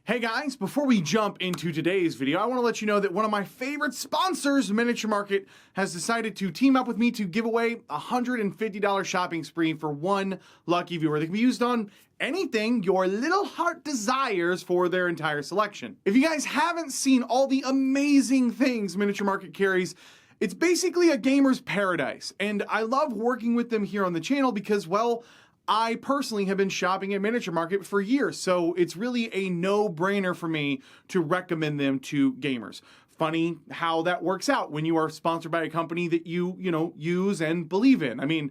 Hey guys, before we jump into today's video, I want to let you know that one of my favorite sponsors, Miniature Market, has decided to team up with me to give away a $150 shopping spree for one lucky viewer that can be used on anything your little heart desires for their entire selection. If you guys haven't seen all the amazing things Miniature Market carries, it's basically a gamer's paradise, and I love working with them here on the channel because, well, I personally have been shopping at Miniature Market for years, so it's really a no-brainer for me to recommend them to gamers. Funny how that works out when you are sponsored by a company that you use and believe in. I mean,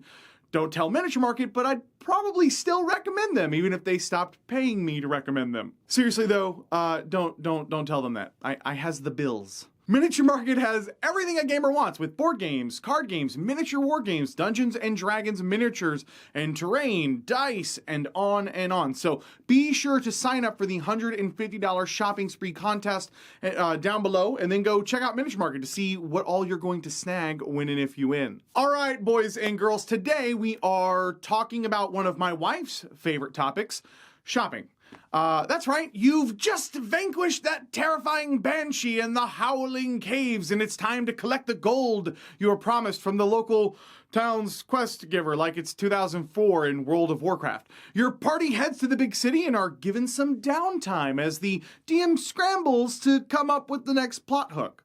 don't tell Miniature Market, but I'd probably still recommend them, even if they stopped paying me to recommend them. Seriously though, don't tell them that. I has the bills. Miniature Market has everything a gamer wants with board games, card games, miniature war games, Dungeons and Dragons miniatures, and terrain, dice, and on and on. So be sure to sign up for the $150 shopping spree contest down below, and then go check out Miniature Market to see what all you're going to snag when and if you win. All right, boys and girls, today we are talking about one of my wife's favorite topics, shopping. That's right, you've just vanquished that terrifying banshee in the howling caves, and it's time to collect the gold you were promised from the local town's quest giver, like it's 2004 in World of Warcraft. Your party heads to the big city and are given some downtime as the DM scrambles to come up with the next plot hook.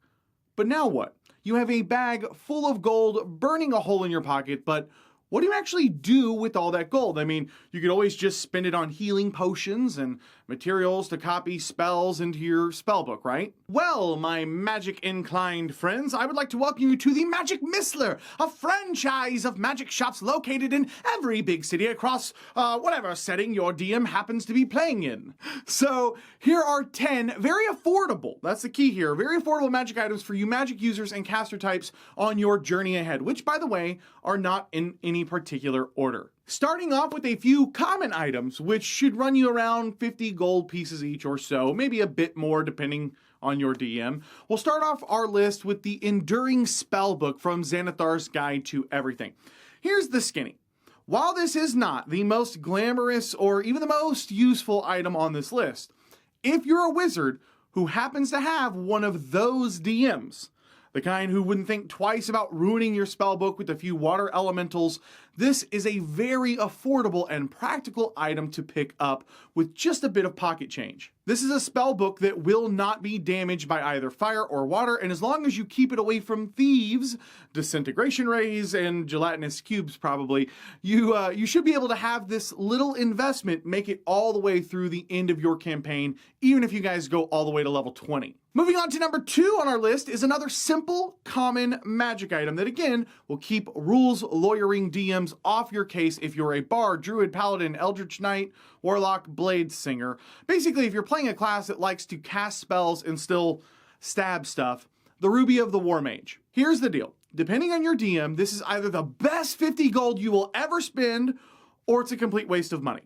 But now what? You have a bag full of gold burning a hole in your pocket, but what do you actually do with all that gold? I mean, you could always just spend it on healing potions and materials to copy spells into your spellbook, right? Well, my magic-inclined friends, I would like to welcome you to the Magic Missler, a franchise of magic shops located in every big city across whatever setting your DM happens to be playing in. So here are 10 very affordable, that's the key here, very affordable magic items for you magic users and caster types on your journey ahead, which, by the way, are not in any particular order. Starting off with a few common items, which should run you around 50 gold pieces each or so, maybe a bit more depending on your DM. We'll start off our list with the Enduring Spellbook from Xanathar's Guide to Everything. Here's the skinny. While this is not the most glamorous or even the most useful item on this list, if you're a wizard who happens to have one of those DMs, the kind who wouldn't think twice about ruining your spellbook with a few water elementals, this is a very affordable and practical item to pick up with just a bit of pocket change. This is a spellbook that will not be damaged by either fire or water, and as long as you keep it away from thieves, disintegration rays, and gelatinous cubes probably, you should be able to have this little investment make it all the way through the end of your campaign, even if you guys go all the way to level 20. Moving on to number 2 on our list is another simple, common magic item that, again, will keep rules lawyering DMs off your case if you're a Bard, Druid, Paladin, Eldritch Knight, Warlock, Blade Singer. Basically, if you're playing a class that likes to cast spells and still stab stuff, the Ruby of the War Mage. Here's the deal. Depending on your DM, this is either the best 50 gold you will ever spend, or it's a complete waste of money.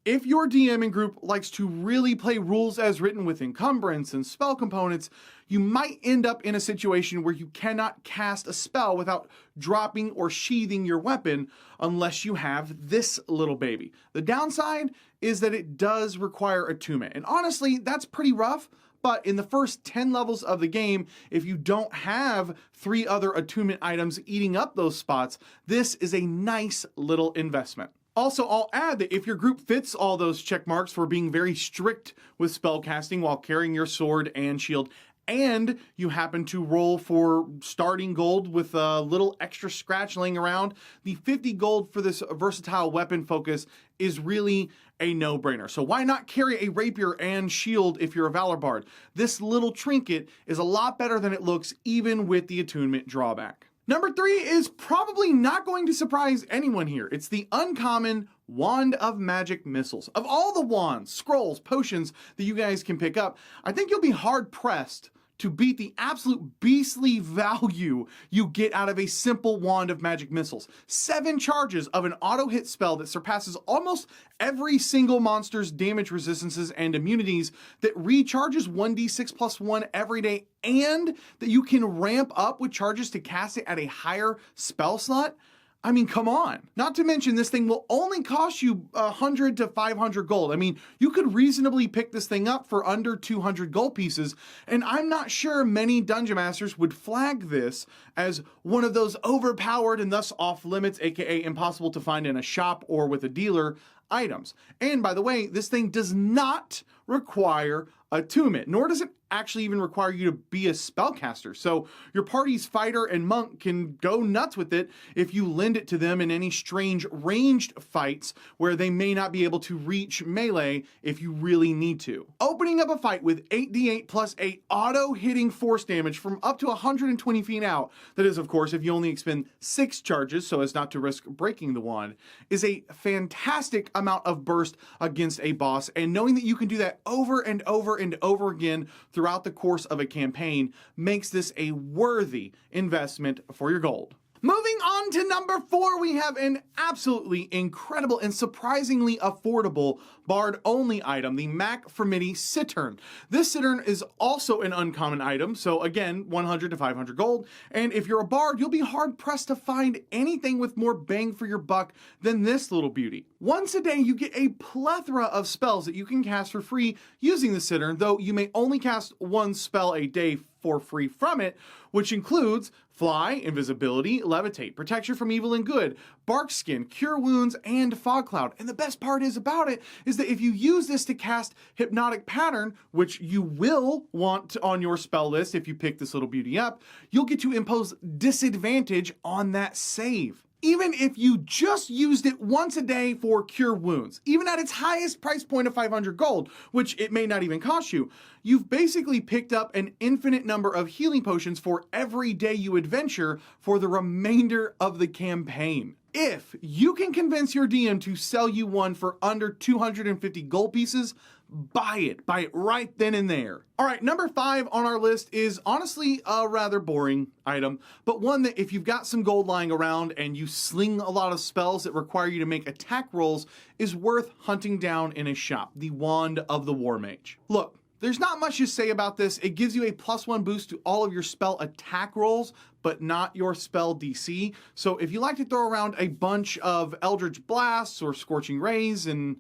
If your DMing group likes to really play rules as written with encumbrance and spell components, you might end up in a situation where you cannot cast a spell without dropping or sheathing your weapon unless you have this little baby. The downside is that it does require attunement, and honestly, that's pretty rough. But in the first 10 levels of the game, if you don't have 3 other attunement items eating up those spots, this is a nice little investment. Also, I'll add that if your group fits all those check marks for being very strict with spellcasting while carrying your sword and shield, and you happen to roll for starting gold with a little extra scratch laying around, the 50 gold for this versatile weapon focus is really a no-brainer. So why not carry a rapier and shield if you're a Valor Bard? This little trinket is a lot better than it looks, even with the attunement drawback. Number 3 is probably not going to surprise anyone here. It's the uncommon Wand of Magic Missiles. Of all the wands, scrolls, potions that you guys can pick up, I think you'll be hard-pressed to beat the absolute beastly value you get out of a simple Wand of Magic Missiles. 7 charges of an auto-hit spell that surpasses almost every single monster's damage resistances and immunities, that recharges 1d6 plus 1 every day, and that you can ramp up with charges to cast it at a higher spell slot. I mean, come on. Not to mention, this thing will only cost you 100 to 500 gold. I mean, you could reasonably pick this thing up for under 200 gold pieces, and I'm not sure many Dungeon Masters would flag this as one of those overpowered and thus off limits, aka impossible to find in a shop or with a dealer, items. And by the way, this thing does not require attunement, nor does it actually even require you to be a spellcaster. So your party's fighter and monk can go nuts with it if you lend it to them in any strange ranged fights where they may not be able to reach melee if you really need to. Opening up a fight with 8d8 plus 8 auto hitting force damage from up to 120 feet out, that is of course if you only expend 6 charges so as not to risk breaking the wand, is a fantastic amount of burst against a boss, and knowing that you can do that over and over and over again throughout the course of a campaign makes this a worthy investment for your gold. Moving on to number 4, we have an absolutely incredible and surprisingly affordable Bard-only item, the MAC-FUIRMIDH CITTERN. This Cittern is also an uncommon item, so again, 100 to 500 gold, and if you're a Bard, you'll be hard-pressed to find anything with more bang for your buck than this little beauty. Once a day, you get a plethora of spells that you can cast for free using the Cittern, though you may only cast 1 spell a day for free from it, which includes Fly, Invisibility, Levitate, Protection from Evil and Good, Bark Skin, Cure Wounds, and Fog Cloud. And the best part about it is that if you use this to cast Hypnotic Pattern, which you will want on your spell list if you pick this little beauty up, you'll get to impose disadvantage on that save. Even if you just used it once a day for Cure Wounds, even at its highest price point of 500 gold, which it may not even cost you, you've basically picked up an infinite number of healing potions for every day you adventure for the remainder of the campaign. If you can convince your DM to sell you one for under 250 gold pieces, buy it right then and there. All right, number 5 on our list is honestly a rather boring item, but one that if you've got some gold lying around and you sling a lot of spells that require you to make attack rolls, is worth hunting down in a shop, the Wand of the War Mage. Look, there's not much to say about this. It gives you a +1 boost to all of your spell attack rolls, but not your spell DC. So if you like to throw around a bunch of Eldritch Blasts or Scorching Rays, and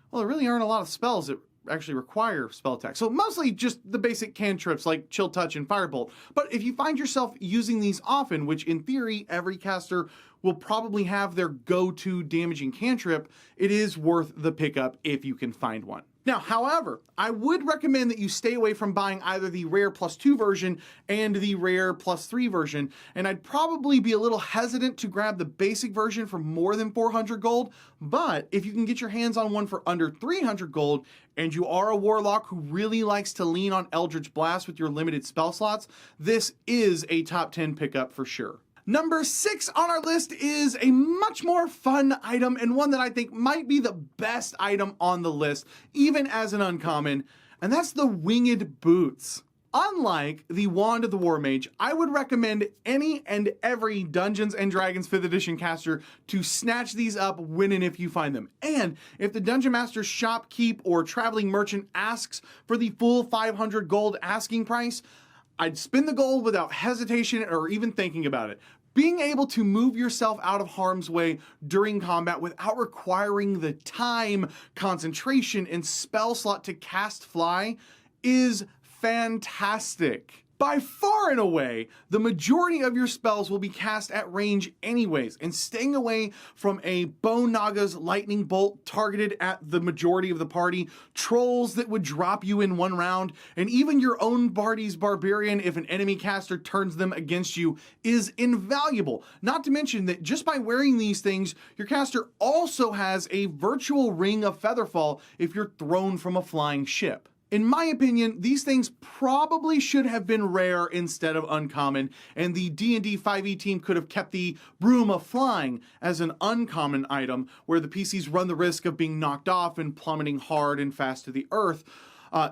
well, there really aren't a lot of spells that actually require spell attack. So mostly just the basic cantrips like Chill Touch and Firebolt. But if you find yourself using these often, which in theory every caster will probably have their go-to damaging cantrip, it is worth the pickup if you can find one. Now, however, I would recommend that you stay away from buying either the rare +2 version and the rare +3 version, and I'd probably be a little hesitant to grab the basic version for more than 400 gold, but if you can get your hands on one for under 300 gold, and you are a Warlock who really likes to lean on Eldritch Blast with your limited spell slots, this is a top 10 pickup for sure. Number 6 on our list is a much more fun item, and one that I think might be the best item on the list, even as an uncommon, and that's the Winged Boots. Unlike the Wand of the War Mage, I would recommend any and every Dungeons & Dragons 5th edition caster to snatch these up when and if you find them. And if the Dungeon Master's shopkeep or traveling merchant asks for the full 500 gold asking price, I'd spend the gold without hesitation or even thinking about it. Being able to move yourself out of harm's way during combat without requiring the time, concentration, and spell slot to cast Fly is fantastic. By far and away, the majority of your spells will be cast at range anyways, and staying away from a Bone Naga's lightning bolt targeted at the majority of the party, trolls that would drop you in one round, and even your own Bardy's Barbarian if an enemy caster turns them against you is invaluable. Not to mention that just by wearing these things, your caster also has a virtual ring of Featherfall if you're thrown from a flying ship. In my opinion, these things probably should have been rare instead of uncommon, and the D&D 5e team could have kept the Broom of Flying as an uncommon item, where the PCs run the risk of being knocked off and plummeting hard and fast to the earth.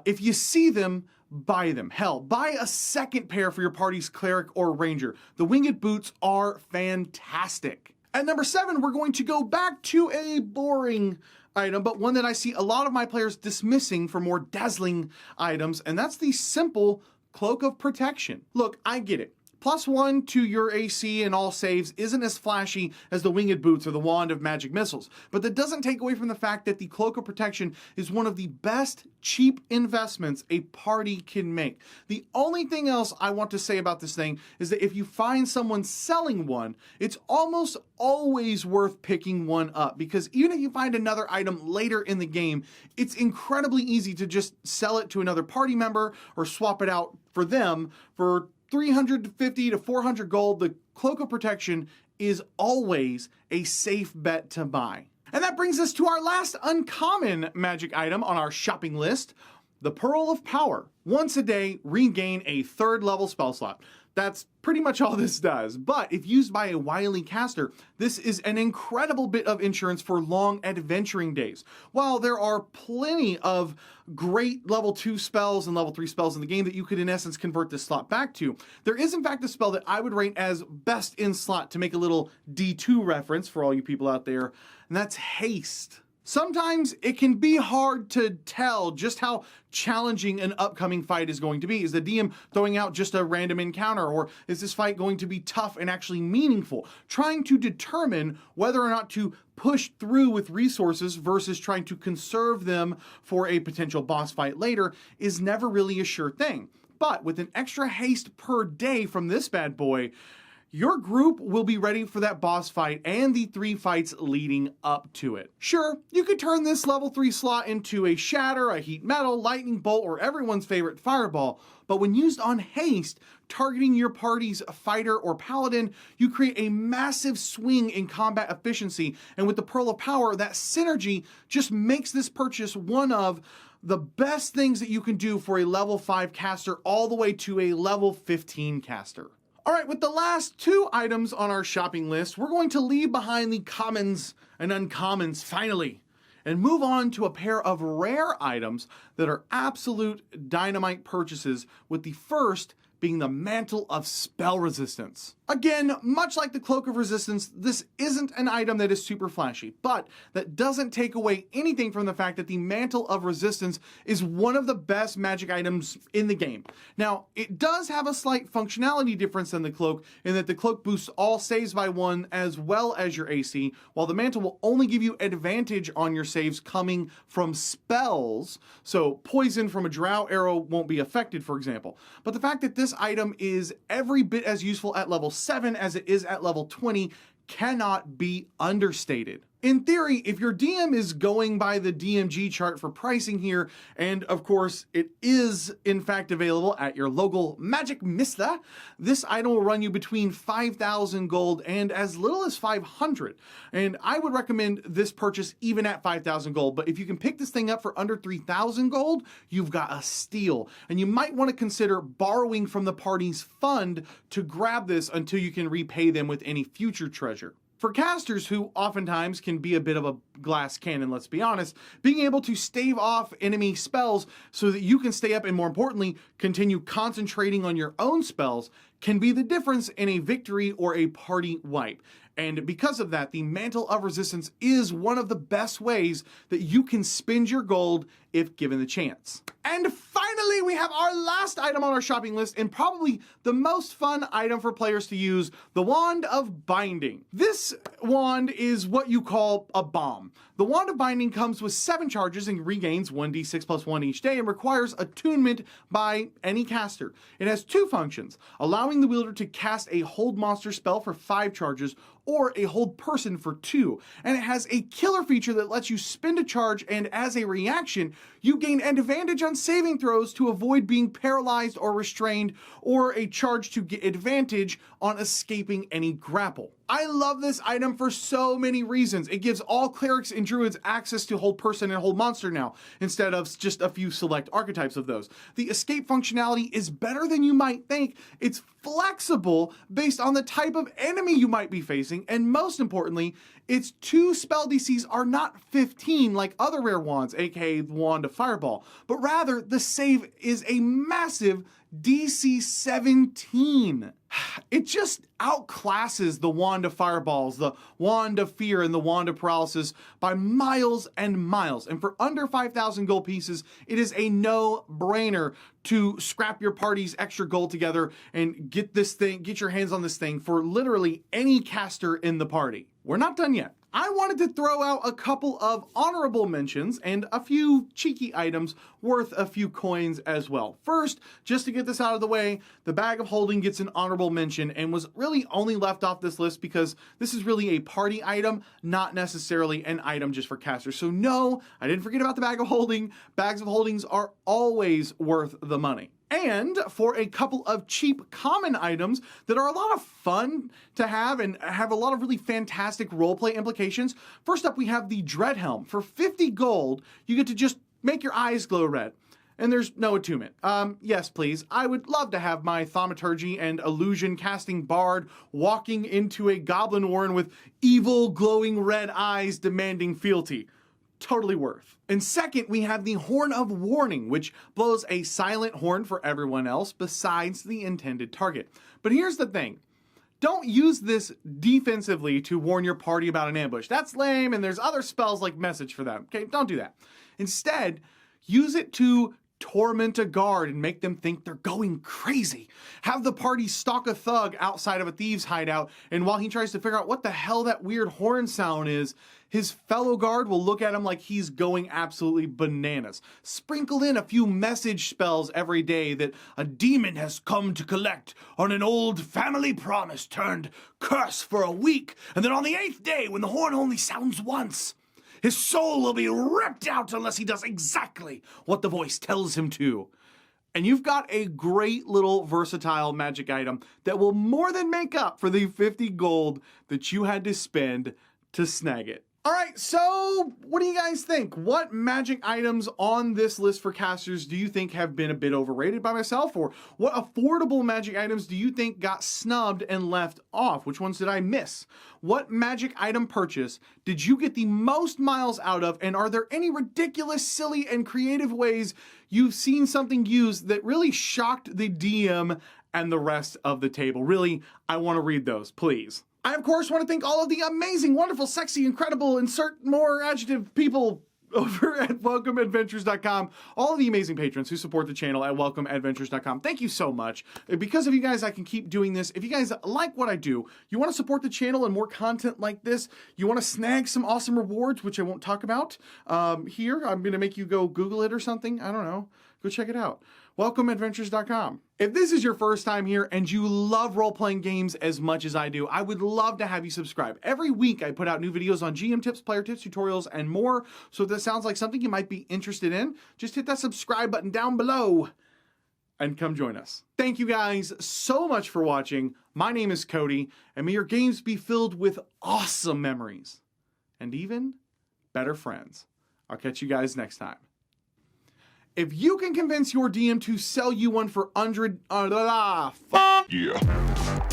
If you see them, buy them. Hell, buy a second pair for your party's Cleric or Ranger. The Winged Boots are fantastic. At number 7, we're going to go back to a boring item, but one that I see a lot of my players dismissing for more dazzling items, and that's the simple Cloak of Protection. Look, I get it. +1 to your AC and all saves isn't as flashy as the Winged Boots or the Wand of Magic Missiles, but that doesn't take away from the fact that the Cloak of Protection is one of the best cheap investments a party can make. The only thing else I want to say about this thing is that if you find someone selling one, it's almost always worth picking one up, because even if you find another item later in the game, it's incredibly easy to just sell it to another party member or swap it out for them for 350 to 400 gold. The Cloak of Protection is always a safe bet to buy. And that brings us to our last uncommon magic item on our shopping list, the Pearl of Power. Once a day, regain a 3rd level spell slot. That's pretty much all this does, but if used by a wily caster, this is an incredible bit of insurance for long adventuring days. While there are plenty of great level 2 spells and level 3 spells in the game that you could in essence convert this slot back to, there is in fact a spell that I would rate as best in slot, to make a little D2 reference for all you people out there, and that's Haste. Sometimes it can be hard to tell just how challenging an upcoming fight is going to be. Is the DM throwing out just a random encounter, or is this fight going to be tough and actually meaningful? Trying to determine whether or not to push through with resources versus trying to conserve them for a potential boss fight later is never really a sure thing. But with an extra haste per day from this bad boy, your group will be ready for that boss fight and the 3 fights leading up to it. Sure, you could turn this level 3 slot into a Shatter, a Heat Metal, Lightning Bolt, or everyone's favorite Fireball, but when used on haste, targeting your party's fighter or paladin, you create a massive swing in combat efficiency, and with the Pearl of Power, that synergy just makes this purchase one of the best things that you can do for a level 5 caster all the way to a level 15 caster. All right, with the last 2 items on our shopping list, we're going to leave behind the commons and uncommons finally, and move on to a pair of rare items that are absolute dynamite purchases, with the first being the Mantle of Spell Resistance. Again, much like the Cloak of Resistance, this isn't an item that is super flashy, but that doesn't take away anything from the fact that the Mantle of Resistance is one of the best magic items in the game. Now, it does have a slight functionality difference than the Cloak, in that the Cloak boosts all saves by 1 as well as your AC, while the Mantle will only give you advantage on your saves coming from spells, so poison from a Drow arrow won't be affected, for example. But the fact that this item is every bit as useful at level 7 as it is at level 20 cannot be understated. In theory, if your DM is going by the DMG chart for pricing here, and of course it is in fact available at your local Magic Mista, this item will run you between 5,000 gold and as little as 500. And I would recommend this purchase even at 5,000 gold, but if you can pick this thing up for under 3,000 gold, you've got a steal. And you might want to consider borrowing from the party's fund to grab this until you can repay them with any future treasure. For casters, who oftentimes can be a bit of a glass cannon, let's be honest, being able to stave off enemy spells so that you can stay up and, more importantly, continue concentrating on your own spells can be the difference in a victory or a party wipe. And because of that, the Mantle of Resistance is one of the best ways that you can spend your gold if given the chance. And finally, we have our last item on our shopping list, and probably the most fun item for players to use, the Wand of Binding. This wand is what you call a bomb. The Wand of Binding comes with 7 charges and regains 1d6 plus 1 each day, and requires attunement by any caster. It has 2 functions, allowing the wielder to cast a hold monster spell for 5 charges, or a hold person for 2. And it has a killer feature that lets you spend a charge, and as a reaction, you gain an advantage on saving throws to avoid being paralyzed or restrained, or a charge to get advantage on escaping any grapple. I love this item for so many reasons. It gives all clerics and druids access to hold person and hold monster now, instead of just a few select archetypes of those. The escape functionality is better than you might think. It's flexible based on the type of enemy you might be facing, and most importantly, its 2 spell DCs are not 15 like other rare wands, aka the Wand of Fireball, but rather the save is a massive DC 17. It just outclasses the Wand of Fireballs, the Wand of Fear, and the Wand of Paralysis by miles and miles. And for under 5,000 gold pieces, it is a no-brainer to scrap your party's extra gold together and get your hands on this thing for literally any caster in the party. We're not done yet. I wanted to throw out a couple of honorable mentions and a few cheeky items worth a few coins as well. First, just to get this out of the way, the Bag of Holding gets an honorable mention and was really only left off this list because this is really a party item, not necessarily an item just for casters. So no, I didn't forget about the Bag of Holding. Bags of Holdings are always worth the money. And for a couple of cheap common items that are a lot of fun to have and have a lot of really fantastic roleplay implications. First up, we have the Dread Helm. For 50 gold, you get to just make your eyes glow red. And there's no attunement. Yes, please. I would love to have my thaumaturgy and illusion casting bard walking into a goblin warren with evil glowing red eyes demanding fealty. Totally worth. And second, we have the Horn of Warning, which blows a silent horn for everyone else besides the intended target. But here's the thing. Don't use this defensively to warn your party about an ambush. That's lame, and there's other spells like Message for them. Okay, don't do that. Instead, use it to torment a guard and make them think they're going crazy. Have the party stalk a thug outside of a thieves hideout, and while he tries to figure out what the hell that weird horn sound is, his fellow guard will look at him like he's going absolutely bananas. Sprinkle in a few message spells every day that a demon has come to collect on an old family promise turned curse for a week, and then on the 8th day, when the horn only sounds once, his soul will be ripped out unless he does exactly what the voice tells him to. And you've got a great little versatile magic item that will more than make up for the 50 gold that you had to spend to snag it. All right, so what do you guys think? What magic items on this list for casters do you think have been a bit overrated by myself? Or what affordable magic items do you think got snubbed and left off? Which ones did I miss? What magic item purchase did you get the most miles out of? And are there any ridiculous, silly, and creative ways you've seen something used that really shocked the DM and the rest of the table? Really, I want to read those, please. I, of course, want to thank all of the amazing, wonderful, sexy, incredible, insert more adjective people over at WelcomeAdventures.com. All of the amazing patrons who support the channel at WelcomeAdventures.com. Thank you so much. Because of you guys, I can keep doing this. If you guys like what I do, you want to support the channel and more content like this, you want to snag some awesome rewards, which I won't talk about here. I'm going to make you go Google it or something. I don't know. Go check it out. WelcomeAdventures.com. If this is your first time here and you love role-playing games as much as I do, I would love to have you subscribe. Every week I put out new videos on GM tips, player tips, tutorials, and more. So if that sounds like something you might be interested in, just hit that subscribe button down below and come join us. Thank you guys so much for watching. My name is Cody, and may your games be filled with awesome memories and even better friends. I'll catch you guys next time. If you can convince your DM to sell you one for 100, yeah.